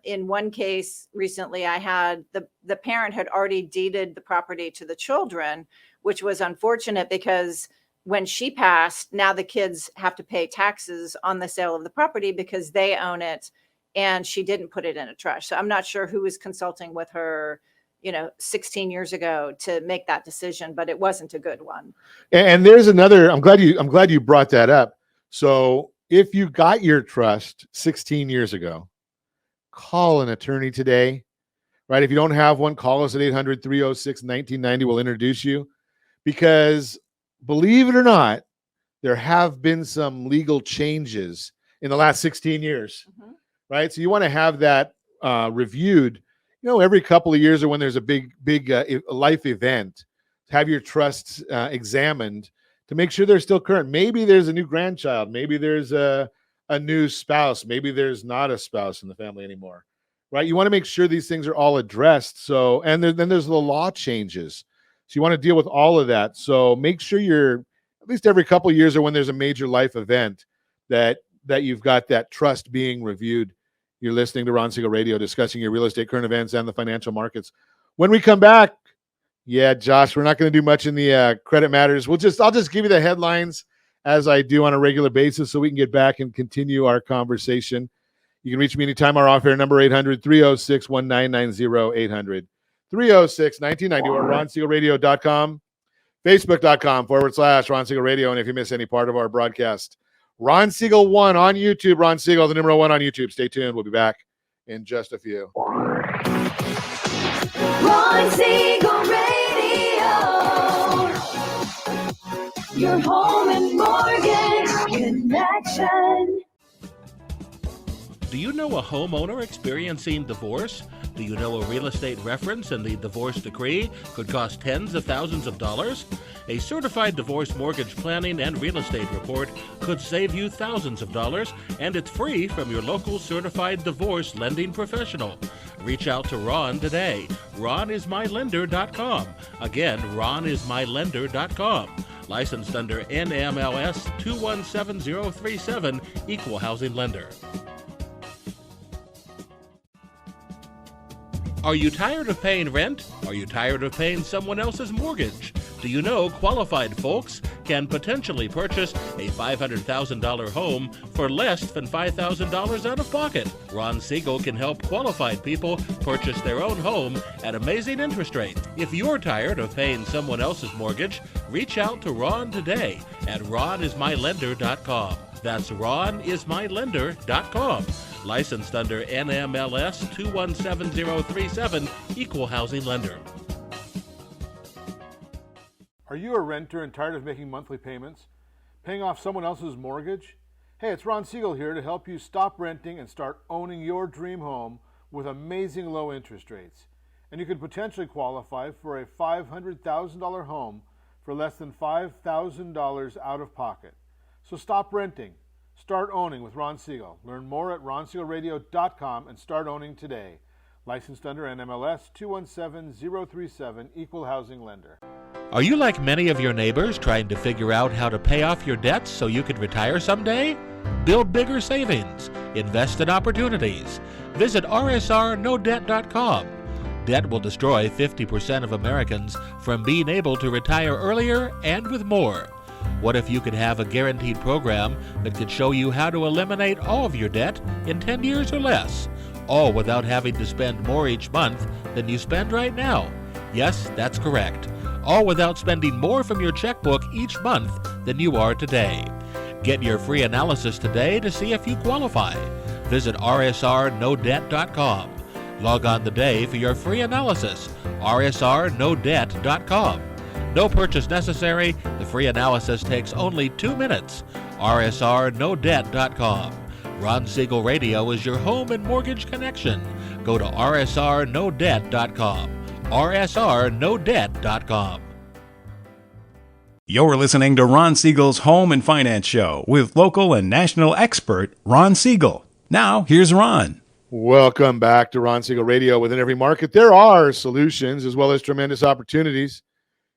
In one case recently, I had the parent had already deeded the property to the children, which was unfortunate because when she passed, now the kids have to pay taxes on the sale of the property because they own it and she didn't put it in a trust. So I'm not sure who was consulting with her, 16 years ago to make that decision, but it wasn't a good one. And there's another, I'm glad you brought that up. So if you got your trust 16 years ago, call an attorney today, right? If you don't have one, call us at 800-306-1990. We'll introduce you, because believe it or not, there have been some legal changes in the last 16 years, right? So you want to have that reviewed, every couple of years, or when there's a big life event, have your trusts examined to make sure they're still current. Maybe there's a new grandchild. Maybe there's a new spouse. Maybe there's not a spouse in the family anymore, right? You want to make sure these things are all addressed. So, and then there's the law changes. So you want to deal with all of that. So make sure you're, at least every couple of years, or when there's a major life event, that you've got that trust being reviewed. You're listening to Ron Siegel Radio, discussing your real estate current events and the financial markets. When we come back, Josh, we're not going to do much in the credit matters. I'll just give you the headlines as I do on a regular basis, so we can get back and continue our conversation. You can reach me anytime. Our off-air number, 800-306-1990, 800-306-1990, or RonSiegelRadio.com, Facebook.com/Ron Siegel Radio. And if you miss any part of our broadcast, Ron Siegel 1 on YouTube. Ron Siegel, the number 1 on YouTube. Stay tuned. We'll be back in just a few. Ron Siegel Radio, your home and mortgage connection. Do you know a homeowner experiencing divorce? Do you know a real estate reference and the divorce decree could cost tens of thousands of dollars? A certified divorce mortgage planning and real estate report could save you thousands of dollars, and it's free from your local certified divorce lending professional. Reach out to Ron today. RonIsMyLender.com. Again, RonIsMyLender.com. Licensed under NMLS 217037, Equal Housing Lender. Are you tired of paying rent? Are you tired of paying someone else's mortgage? Do you know qualified folks can potentially purchase a $500,000 home for less than $5,000 out of pocket? Ron Siegel can help qualified people purchase their own home at amazing interest rates. If you're tired of paying someone else's mortgage, reach out to Ron today at RonIsMyLender.com. That's RonIsMyLender.com. Licensed under NMLS 217037, Equal Housing Lender. Are you a renter and tired of making monthly payments? Paying off someone else's mortgage? Hey, it's Ron Siegel here to help you stop renting and start owning your dream home with amazing low interest rates. And you could potentially qualify for a $500,000 home for less than $5,000 out of pocket. So stop renting. Start owning with Ron Siegel. Learn more at RonSiegelRadio.com and start owning today. Licensed under NMLS 217037, Equal Housing Lender. Are you like many of your neighbors trying to figure out how to pay off your debts so you could retire someday? Build bigger savings. Invest in opportunities. Visit RSRNoDebt.com. Debt will destroy 50% of Americans from being able to retire earlier and with more. What if you could have a guaranteed program that could show you how to eliminate all of your debt in 10 years or less, all without having to spend more each month than you spend right now? Yes, that's correct. All without spending more from your checkbook each month than you are today. Get your free analysis today to see if you qualify. Visit RSRNoDebt.com. Log on today for your free analysis, RSRNoDebt.com. No purchase necessary. The free analysis takes only 2 minutes. RSRNoDebt.com. Ron Siegel Radio is your home and mortgage connection. Go to RSRNoDebt.com. RSRNoDebt.com. You're listening to Ron Siegel's Home and Finance Show with local and national expert Ron Siegel. Now, here's Ron. Welcome back to Ron Siegel Radio. Within every market, there are solutions as well as tremendous opportunities.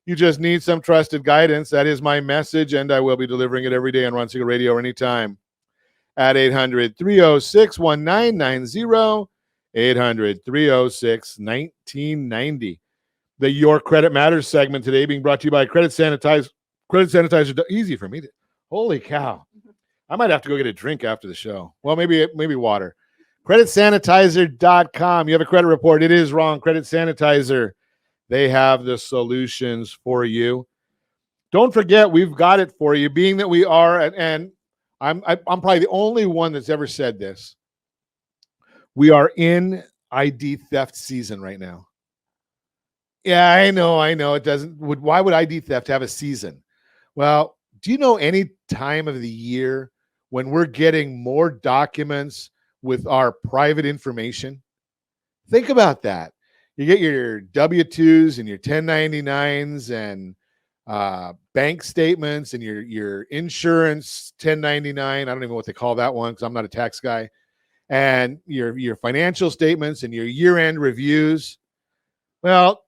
You just need some trusted guidance. That is my message, and I will be delivering it every day on Ron Siegel Radio or anytime at 800-306-1990, 800-306-1990. The Your Credit Matters segment today being brought to you by Credit Sanitizer. Credit Sanitizer, easy for me to, holy cow. I might have to go get a drink after the show. Well, maybe water. CreditSanitizer.com. You have a credit report. It is wrong. Credit Sanitizer. They have the solutions for you. Don't forget, we've got it for you, being that we are, and I'm probably the only one that's ever said this. We are in ID theft season right now. Yeah, I know. It doesn't. Why would ID theft have a season? Well, do you know any time of the year when we're getting more documents with our private information? Think about that. You get your W-2s and your 1099s and bank statements and your insurance 1099. I don't even know what they call that one because I'm not a tax guy. And your financial statements and your year-end reviews. Well,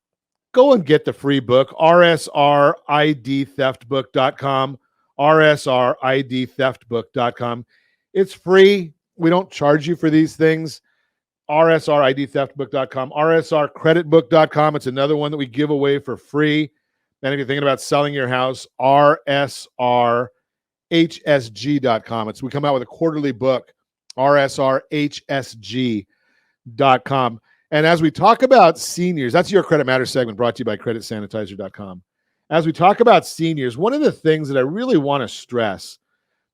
go and get the free book, rsridtheftbook.com, rsridtheftbook.com. It's free. We don't charge you for these things. rsridtheftbook.com, rsrcreditbook.com. It's another one that we give away for free. And if you're thinking about selling your house, rsrhsg.com. We come out with a quarterly book, rsrhsg.com. And as we talk about seniors, that's your Credit Matters segment brought to you by creditsanitizer.com. As we talk about seniors, one of the things that I really want to stress,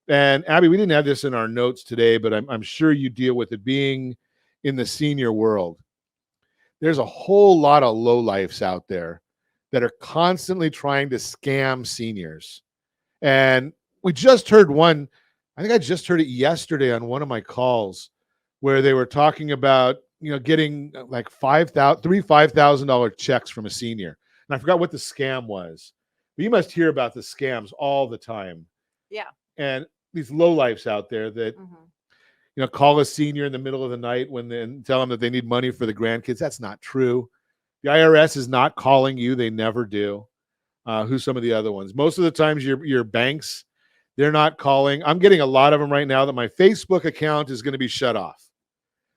and Abby, we didn't have this in our notes today, but I'm sure you deal with it being in the senior world. There's a whole lot of lowlifes out there that are constantly trying to scam seniors. And we just heard one, I think I just heard it yesterday on one of my calls where they were talking about getting like $5,000 checks from a senior. And I forgot what the scam was. But you must hear about the scams all the time. Yeah. And these lowlifes out there that, call a senior in the middle of the night and tell them that they need money for the grandkids. That's not true. The IRS is not calling you. They never do. Who's some of the other ones? Most of the times your banks, they're not calling. I'm getting a lot of them right now that my Facebook account is going to be shut off.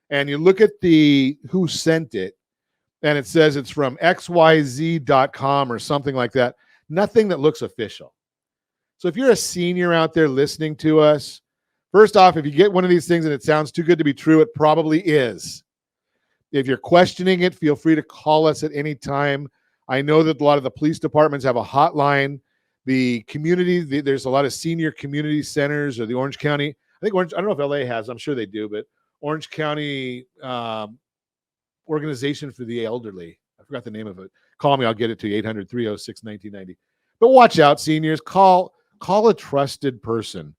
And you look at who sent it, and it says it's from xyz.com or something like that. Nothing that looks official. So if you're a senior out there listening to us, first off, if you get one of these things and it sounds too good to be true, it probably is. If you're questioning it, feel free to call us at any time. I know that a lot of the police departments have a hotline. The community, there's a lot of senior community centers, or the Orange County. I don't know if LA has, I'm sure they do, but Orange County Organization for the Elderly. I forgot the name of it. Call me. I'll get it to you. 800-306-1990. But watch out, seniors. Call a trusted person,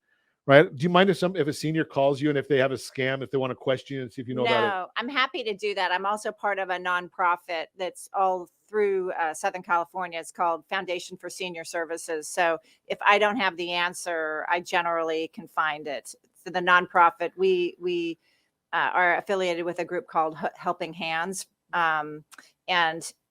right? Do you mind if a senior calls you and if they have a scam, if they want to question you and see if you know about it? No, I'm happy to do that. I'm also part of a nonprofit that's all through Southern California. It's called Foundation for Senior Services. So if I don't have the answer, I generally can find it. So the nonprofit, we are affiliated with a group called Helping Hands, and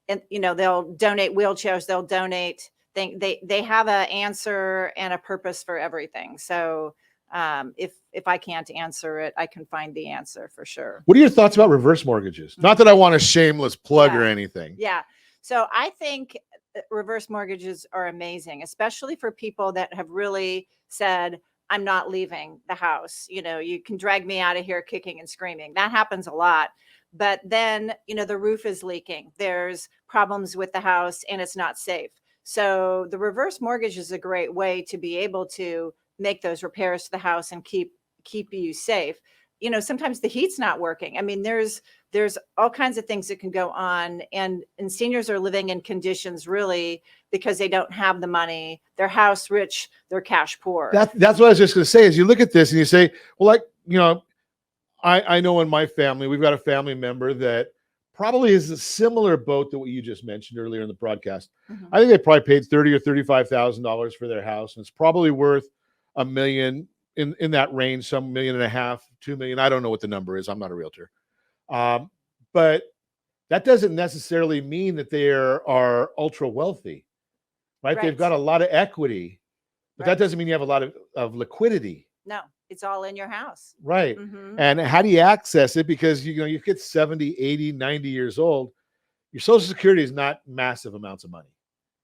they'll donate wheelchairs. They'll donate. They have an answer and a purpose for everything. So if I can't answer it, I can find the answer for sure. What are your thoughts about reverse mortgages? Not that I want a shameless plug or anything. Yeah. So I think reverse mortgages are amazing, especially for people that have really said, I'm not leaving the house. You can drag me out of here kicking and screaming. That happens a lot. But then, the roof is leaking. There's problems with the house and it's not safe. So the reverse mortgage is a great way to be able to make those repairs to the house and keep you safe. Sometimes the heat's not working. I mean, there's all kinds of things that can go on, and seniors are living in conditions really because they don't have the money. They're house rich, they're cash poor. That's what I was just going to say. Is you look at this and you say, well, I know in my family, we've got a family member that probably is a similar boat to what you just mentioned earlier in the broadcast. I think they probably paid $30,000 or $35,000 for their house, and it's probably worth $1 million in that range, some $1.5 million, $2 million. I don't know what the number is. I'm not a realtor. But that doesn't necessarily mean that they are ultra wealthy, right? They've got a lot of equity, but that doesn't mean you have a lot of liquidity. No, it's all in your house. Right. And how do you access it? Because, you get 70, 80, 90 years old, your Social Security is not massive amounts of money.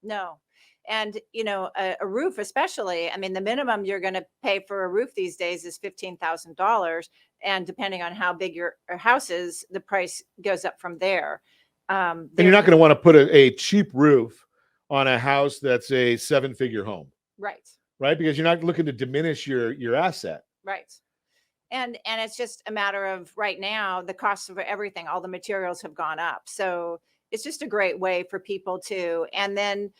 No. And, a roof, especially, I mean, the minimum you're going to pay for a roof these days is $15,000. And depending on how big your house is, the price goes up from there. And you're not going to want to put a cheap roof on a house that's a 7-figure home. Right. right? Because you're not looking to diminish your asset. Right. And it's just a matter of right now, the cost of everything, all the materials have gone up. So it's just a great way for people to, and then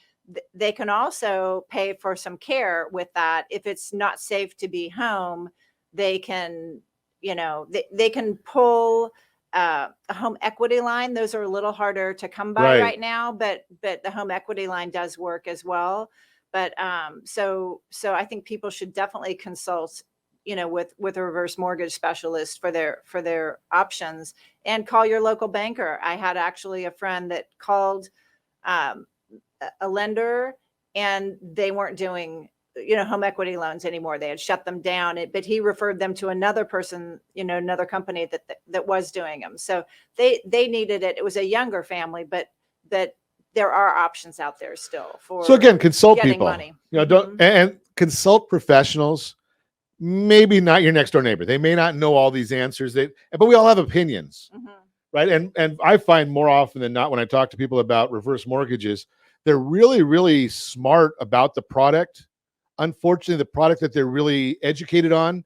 they can also pay for some care with that. If it's not safe to be home, they can, they can pull a home equity line. Those are a little harder to come by right now, but the home equity line does work as well. But so I think people should definitely consult, with a reverse mortgage specialist for their options, and call your local banker. I had actually a friend that called a lender, and they weren't doing, home equity loans anymore. They had shut them down, but he referred them to another person, another company that was doing them. So they needed it. It was a younger family, but there are options out there still for. So again, consult getting people. money. Don't and consult professionals. Maybe not your next door neighbor. They may not know all these answers. But we all have opinions, right? And I find more often than not when I talk to people about reverse mortgages, they're really, really smart about the product. Unfortunately, the product that they're really educated on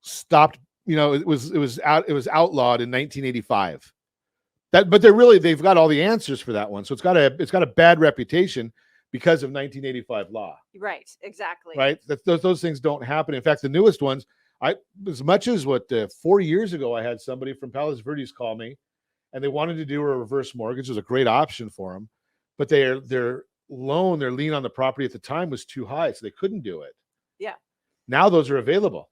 stopped. It was outlawed in 1985. But they've got all the answers for that one. So it's got a bad reputation because of 1985 law. Right, exactly. Right. Those things don't happen. In fact, the newest ones, as much as 4 years ago, I had somebody from Palos Verdes call me, and they wanted to do a reverse mortgage. It was a great option for them, but their lien on the property at the time was too high, so they couldn't do it. Yeah. Now those are available.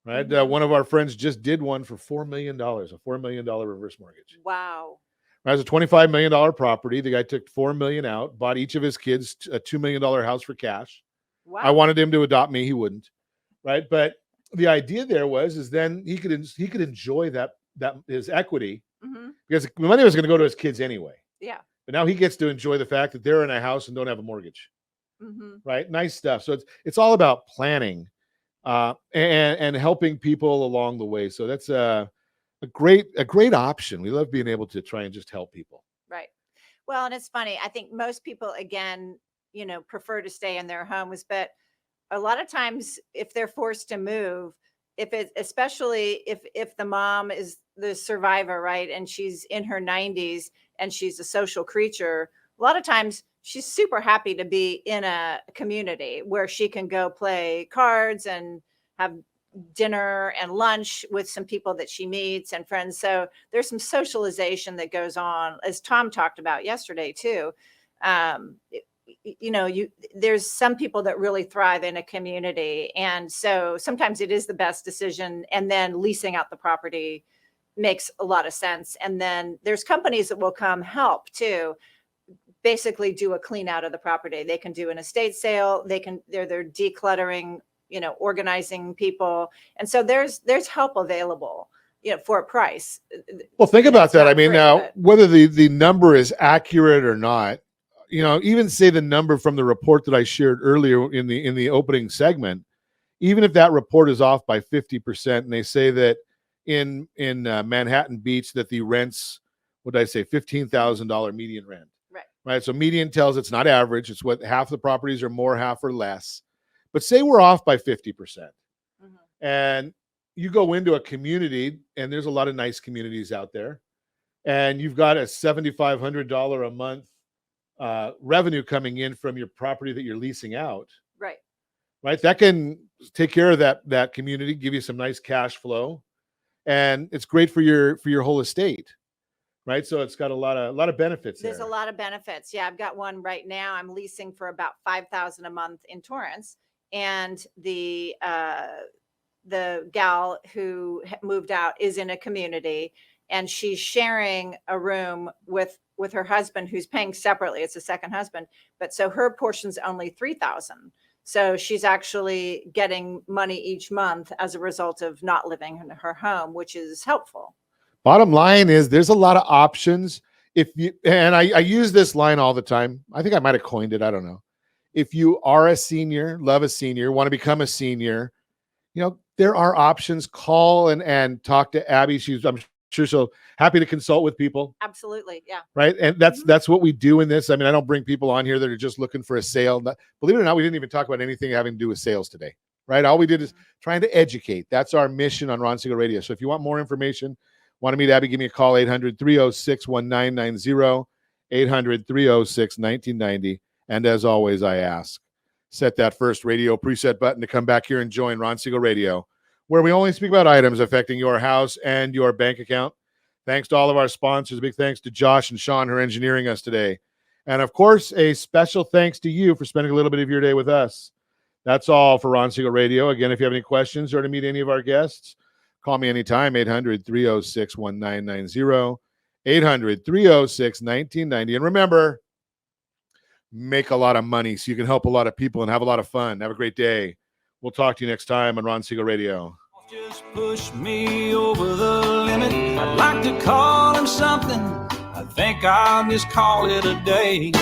Right. One of our friends just did one for $4 million, a $4 million reverse mortgage. Wow. It was a $25 million property. The guy took $4 million out, bought each of his kids a $2 million house for cash. Wow. I wanted him to adopt me. He wouldn't. Right. But the idea there is then he could enjoy that his equity, because the money was going to go to his kids anyway. Yeah. But now he gets to enjoy the fact that they're in a house and don't have a mortgage. Right. Nice stuff. So it's all about planning and helping people along the way. So that's a great option. We love being able to try and just help people. Right. Well, and it's funny. I think most people, again, prefer to stay in their homes, but a lot of times if they're forced to move, especially if the mom is the survivor, right, and she's in her 90s and she's a social creature, a lot of times she's super happy to be in a community where she can go play cards and have dinner and lunch with some people that she meets and friends. So there's some socialization that goes on, as Tom talked about yesterday too. There's some people that really thrive in a community, and so sometimes it is the best decision, and then leasing out the property makes a lot of sense. And then there's companies that will come help too, basically do a clean out of the property. They can do an estate sale. They're decluttering, organizing people. And so there's help available, for a price. Well, think about that. I mean, now, whether the number is accurate or not, even say the number from the report that I shared earlier in the opening segment, even if that report is off by 50%, and they say that in Manhattan Beach that the rents, what did I say, $15,000 median rent. Right. So median tells it's not average. It's what half the properties are more, half or less. But say we're off by 50%. And you go into a community, and there's a lot of nice communities out there, and you've got a $7,500 a month revenue coming in from your property that you're leasing out. Right. That can take care of that community, give you some nice cash flow, and it's great for your whole estate. Right. So it's got a lot of benefits. There's a lot of benefits. Yeah. I've got one right now. I'm leasing for about $5,000 a month in Torrance. And the gal who moved out is in a community, and she's sharing a room with her husband, who's paying separately. It's a second husband. But so her portion's only $3,000. So she's actually getting money each month as a result of not living in her home, which is helpful. Bottom line is there's a lot of options. I use this line all the time. I think I might have coined it. I don't know. If you are a senior, love a senior, want to become a senior, there are options. Call and talk to Abby. I'm So happy to consult with people. Absolutely. Yeah. Right. And that's what we do in this. I mean, I don't bring people on here that are just looking for a sale. Believe it or not, we didn't even talk about anything having to do with sales today. Right. All we did is trying to educate. That's our mission on Ron Siegel Radio. So if you want more information, want to meet Abby, give me a call, 800-306-1990, 800-306-1990. And as always, I ask, set that first radio preset button to come back here and join Ron Siegel Radio, where we only speak about items affecting your house and your bank account. Thanks to all of our sponsors. A big thanks to Josh and Sean who are engineering us today. And of course, a special thanks to you for spending a little bit of your day with us. That's all for Ron Siegel Radio. Again, if you have any questions or to meet any of our guests, call me anytime, 800-306-1990, 800-306-1990. And remember, make a lot of money so you can help a lot of people and have a lot of fun. Have a great day. We'll talk to you next time on Ron Siegel Radio. Just push me over the limit. I'd like to call him something. I think I'll just call it a day.